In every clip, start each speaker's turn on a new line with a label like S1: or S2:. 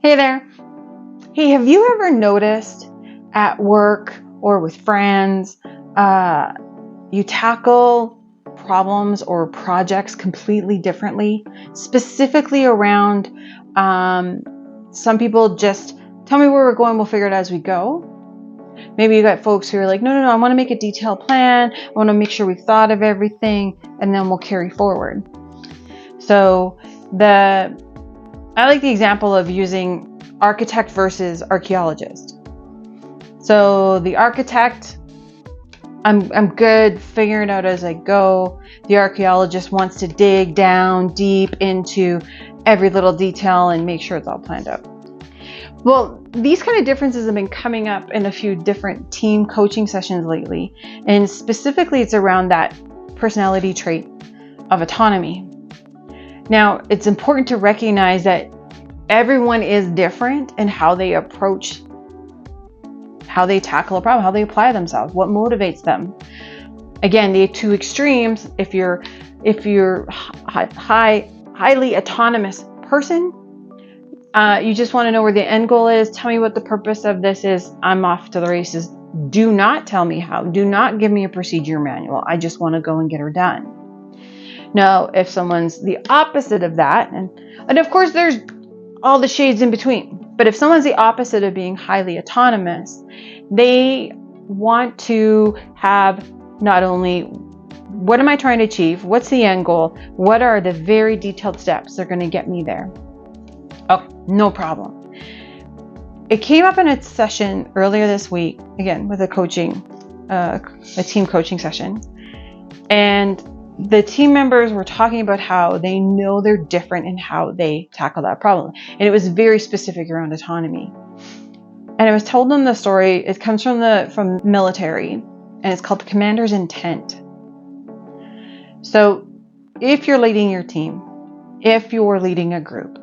S1: Hey there. Hey, have you ever noticed at work or with friends, you tackle problems or projects completely differently, specifically around some people just tell me where we're going, we'll figure it out as we go. Maybe you got folks who are like, no, I want to make a detailed plan. I want to make sure we've thought of everything, and then we'll carry forward. So I like the example of using architect versus archaeologist. So the architect, I'm good figuring it out as I go. The archaeologist wants to dig down deep into every little detail and make sure it's all planned out. Well, these kind of differences have been coming up in a few different team coaching sessions lately. And specifically, it's around that personality trait of autonomy. Now, it's important to recognize that everyone is different in how they approach, how they tackle a problem, how they apply themselves, what motivates them. Again, the two extremes, if you're highly autonomous person, you just want to know where the end goal is. Tell me what the purpose of this is. I'm off to the races. Do not tell me how. Do not give me a procedure manual. I just want to go and get her done. Now, if someone's the opposite of that, and of course there's all the shades in between, but if someone's the opposite of being highly autonomous, they want to have not only what am I trying to achieve, what's the end goal, what are the very detailed steps that are going to get me there. Oh, no problem. It came up in a session earlier this week, again with a team coaching session, and the team members were talking about how they know they're different in how they tackle that problem. And it was very specific around autonomy. And I was told them the story, it comes from military, and it's called the commander's intent. So if you're leading your team, if you're leading a group,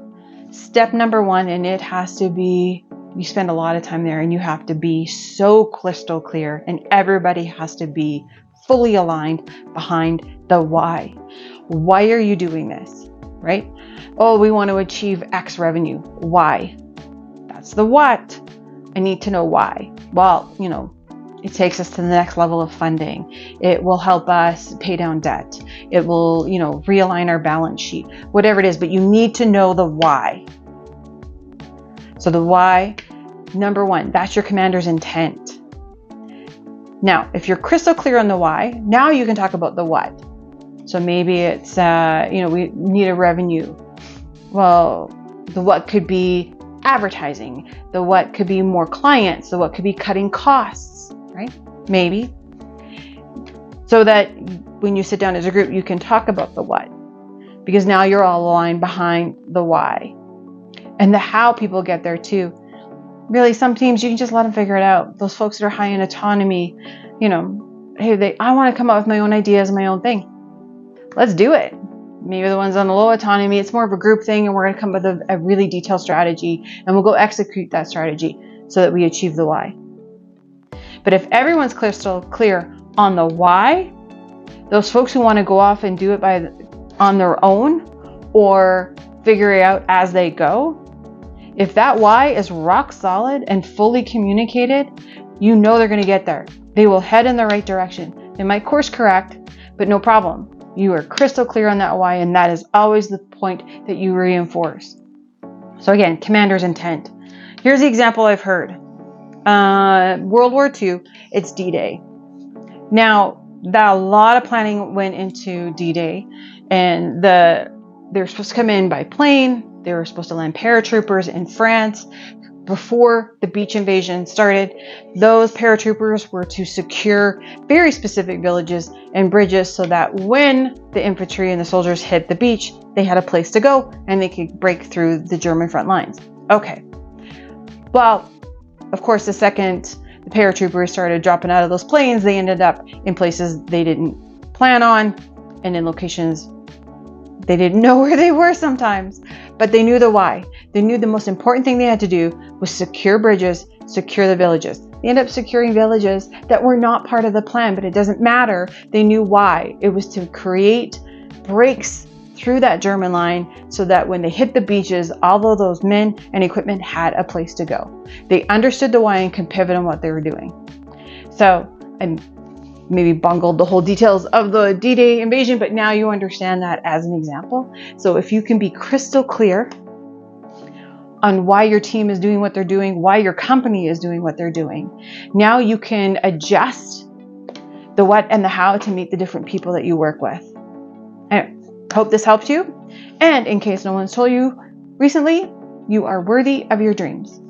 S1: step number one, and it has to be, you spend a lot of time there and you have to be so crystal clear, and everybody has to be fully aligned behind the why. Why are you doing this, right? Oh, we want to achieve X revenue. Why? That's the what. I need to know why. Well, it takes us to the next level of funding. It will help us pay down debt. It will, realign our balance sheet, whatever it is, but you need to know the why. So the why, number one, that's your commander's intent. Now, if you're crystal clear on the why, now you can talk about the what. So maybe it's, we need a revenue. Well, the what could be advertising. The what could be more clients. The what could be cutting costs, right? Maybe. So that when you sit down as a group, you can talk about the what. Because now you're all aligned behind the why. And the how people get there too. Really, some teams, you can just let them figure it out. Those folks that are high in autonomy, hey, I want to come up with my own ideas, my own thing. Let's do it. Maybe the ones on the low autonomy, it's more of a group thing, and we're going to come up with a really detailed strategy, and we'll go execute that strategy so that we achieve the why. But if everyone's crystal clear on the why, those folks who want to go off and do it on their own or figure it out as they go, if that why is rock solid and fully communicated, they're going to get there. They will head in the right direction. They might course correct, but no problem. You are crystal clear on that why, and that is always the point that you reinforce. So again, commander's intent. Here's the example I've heard. World War II, it's D-Day. Now, a lot of planning went into D-Day, and they're supposed to come in by plane. They were supposed to land paratroopers in France. Before the beach invasion started, those paratroopers were to secure very specific villages and bridges so that when the infantry and the soldiers hit the beach, they had a place to go and they could break through the German front lines. Okay. Well, of course, the second the paratroopers started dropping out of those planes, they ended up in places they didn't plan on and in locations they didn't know where they were sometimes, but they knew the why. They knew the most important thing they had to do was secure bridges, secure the villages. They ended up securing villages that were not part of the plan, but it doesn't matter. They knew why. It was to create breaks through that German line so that when they hit the beaches, all of those men and equipment had a place to go. They understood the why and could pivot on what they were doing. So, I maybe bungled the whole details of the D-Day invasion, but now you understand that as an example. So if you can be crystal clear on why your team is doing what they're doing, why your company is doing what they're doing, now you can adjust the what and the how to meet the different people that you work with. I hope this helps you. And in case no one's told you recently, you are worthy of your dreams.